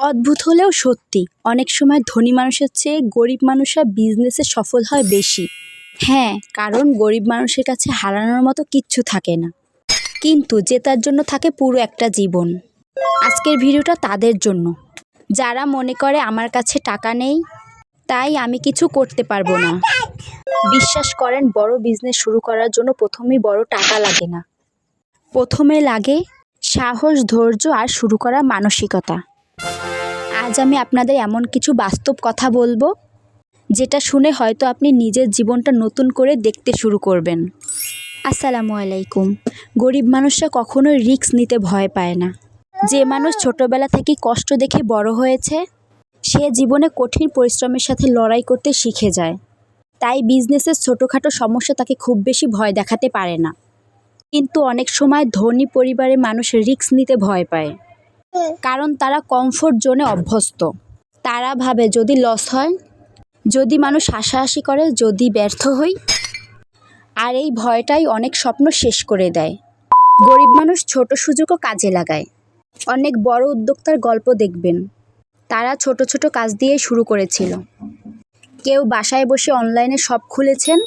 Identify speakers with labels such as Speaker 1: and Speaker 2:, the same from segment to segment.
Speaker 1: অদ্ভুত হলেও সত্যি, অনেক সময় ধনী মানুষের চেয়ে গরিব মানুষরা বিজনেসে সফল হয় বেশি। হ্যাঁ, কারণ গরিব মানুষের কাছে হারানোর মতো কিচ্ছু থাকে না, কিন্তু জেতার জন্য থাকে পুরো একটা জীবন। আজকের ভিডিওটা তাদের জন্য, যারা মনে করে আমার কাছে টাকা নেই তাই আমি কিছু করতে পারবো না। বিশ্বাস করেন, বড় বিজনেস শুরু করার জন্য প্রথমেই বড় টাকা লাগে না। প্রথমে লাগে সাহস, ধৈর্য আর শুরু করার মানসিকতা। আজ আমি আপনাদের এমন কিছু বাস্তব কথা বলবো যেটা শুনে হয়তো আপনি নিজের জীবনটা নতুন করে দেখতে শুরু করবেন। আসসালামু আলাইকুম। গরিব মানুষরা কখনোই রিস্ক নিতে ভয় পায় না। যে মানুষ ছোটবেলা থেকে কষ্ট দেখে বড় হয়েছে সে জীবনে কঠিন পরিশ্রমের সাথে লড়াই করতে শিখে যায়। তাই বিজনেসের ছোটোখাটো সমস্যা তাকে খুব বেশি ভয় দেখাতে পারে না। কিন্তু অনেক সময় ধনী পরিবারের মানুষ রিস্ক নিতে ভয় পায়, কারণ তারা কমফোর্ট জোনে অভ্যস্ত। তারা ভাবে যদি লস হয়, যদি মানুষ হাসাহাসি করে, যদি ব্যর্থ হই। আর এই ভয়টাই অনেক স্বপ্ন শেষ করে দেয়। গরিব মানুষ ছোট সুযোগও কাজে লাগায়। অনেক বড় উদ্যোক্তার গল্প দেখবেন, তারা ছোট ছোট কাজ দিয়ে শুরু করেছিল। কেউ বাসায় বসে অনলাইনে শপ খুলেছেন,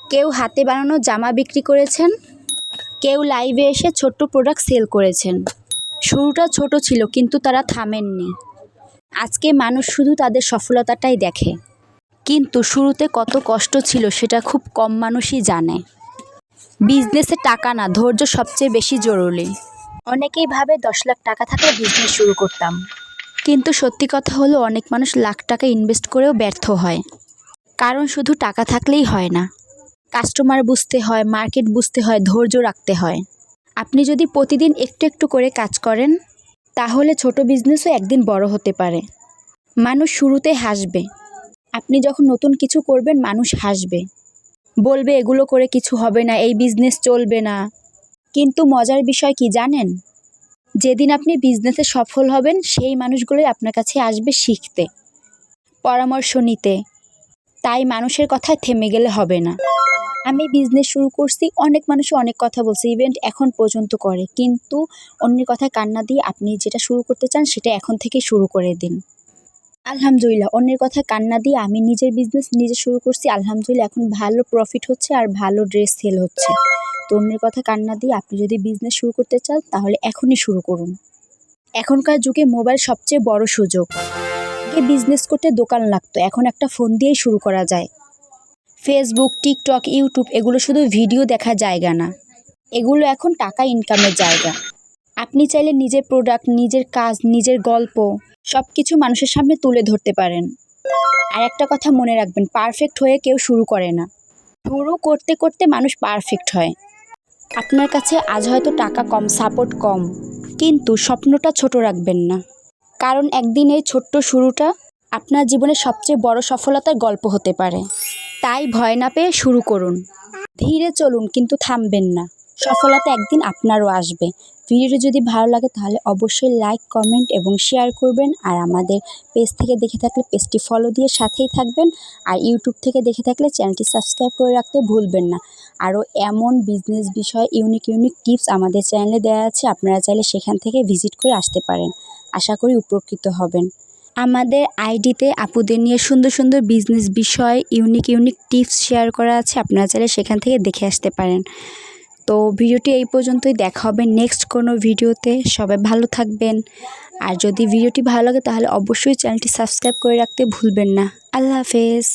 Speaker 1: কেউ হাতে বানানো জামা বিক্রি করেছেন, কেউ লাইভে এসে ছোট্ট প্রোডাক্ট সেল করেছেন। শুরুটা ছোট ছিল কিন্তু তারা থামেননি। আজকে মানুষ শুধু তাদের সফলতাটাই দেখে, কিন্তু শুরুতে কত কষ্ট ছিল সেটা খুব কম মানুষই জানে। বিজনেসে টাকা না, ধৈর্য সবচেয়ে বেশি জরুরি। অনেকেই ভাবে 10 লাখ টাকা থাকলে বিজনেস শুরু করতাম, কিন্তু সত্যি কথা হলো অনেক মানুষ লাখ টাকা ইনভেস্ট করেও ব্যর্থ হয়। কারণ শুধু টাকা থাকলেই হয় না, কাস্টমার বুঝতে হয়, মার্কেট বুঝতে হয়, ধৈর্য রাখতে হয়। আপনি যদি প্রতিদিন একটু একটু করে কাজ করেন তাহলে ছোট বিজনেসও একদিন বড় হতে পারে। মানুষ শুরুতে হাসবে, আপনি যখন নতুন কিছু করবেন মানুষ হাসবে, বলবে এগুলো করে কিছু হবে না, এই বিজনেস চলবে না। কিন্তু মজার বিষয় কি জানেন? যেদিন আপনি বিজনেসে সফল হবেন সেই মানুষগুলোই আপনার কাছে আসবে শিখতে, পরামর্শ নিতে। তাই মানুষের কথায় থেমে গেলে হবে না। আমি বিজনেস শুরু করছি, অনেক মানুষ অনেক কথা বলছে, ইভেন্ট এখন পর্যন্ত করে, কিন্তু অন্যের কথায় কান না দিয়ে আপনি যেটা শুরু করতে চান সেটা এখন থেকে শুরু করে দিন। আলহামদুলিল্লাহ, অন্যের কথায় কান না দিয়ে আমি নিজের বিজনেস নিজে শুরু করছি, আলহামদুলিল্লাহ এখন ভালো প্রফিট হচ্ছে আর ভালো ড্রেস সেল হচ্ছে। তো অন্যের কথায় কান না দিয়ে আপনি যদি বিজনেস শুরু করতে চান তাহলে এখনই শুরু করুন। এখনকার যুগে মোবাইল সবচেয়ে বড় সুযোগ। আগে বিজনেস করতে দোকান লাগতো, এখন একটা ফোন দিয়েই শুরু করা যায়। ফেসবুক, টিকটক, ইউটিউব এগুলো শুধু ভিডিও দেখার জায়গা না, এগুলো এখন টাকা ইনকামের জায়গা। আপনি চাইলে নিজের প্রোডাক্ট, নিজের কাজ, নিজের গল্প সব কিছু মানুষের সামনে তুলে ধরতে পারেন। আর একটা কথা মনে রাখবেন, পারফেক্ট হয়ে কেউ শুরু করে না, শুরু করতে করতে মানুষ পারফেক্ট হয়। আপনার কাছে আজ হয়তো টাকা কম, সাপোর্ট কম, কিন্তু স্বপ্নটা ছোট রাখবেন না, কারণ একদিন এই ছোট্ট শুরুটা আপনার জীবনের সবচেয়ে বড় সফলতার গল্প হতে পারে। তাই ভয় না পেয়ে শুরু করুন, ধীরে চলুন কিন্তু থামবেন না। সফলতা একদিন আপনারও আসবে। ভিডিওটি যদি ভালো লাগে তাহলে অবশ্যই লাইক, কমেন্ট এবং শেয়ার করবেন। আর আমাদের পেজ থেকে দেখে থাকলে পেজটি ফলো দিয়ে সাথেই থাকবেন। আর ইউটিউব থেকে দেখে থাকলে চ্যানেলটি সাবস্ক্রাইব করে রাখতে ভুলবেন না। আরও এমন বিজনেস বিষয়ে ইউনিক টিপস আমাদের চ্যানেলে দেওয়া আছে, আপনারা চাইলে সেখান থেকে ভিজিট করে আসতে পারেন। আশা করি উপকৃত হবেন। আমাদের আইডিতে আপুদের নিয়ে সুন্দর সুন্দর বিজনেস বিষয় ইউনিক টিপস শেয়ার করা আছে, আপনারা চাইলে সেখান থেকে দেখে আসতে পারেন। তো ভিডিওটি এই পর্যন্তই, দেখা হবে নেক্সট কোনো ভিডিওতে। সবাই ভালো থাকবেন। আর যদি ভিডিওটি ভালো লাগে তাহলে অবশ্যই চ্যানেলটি সাবস্ক্রাইব করে রাখতে ভুলবেন না। আল্লাহ হাফেজ।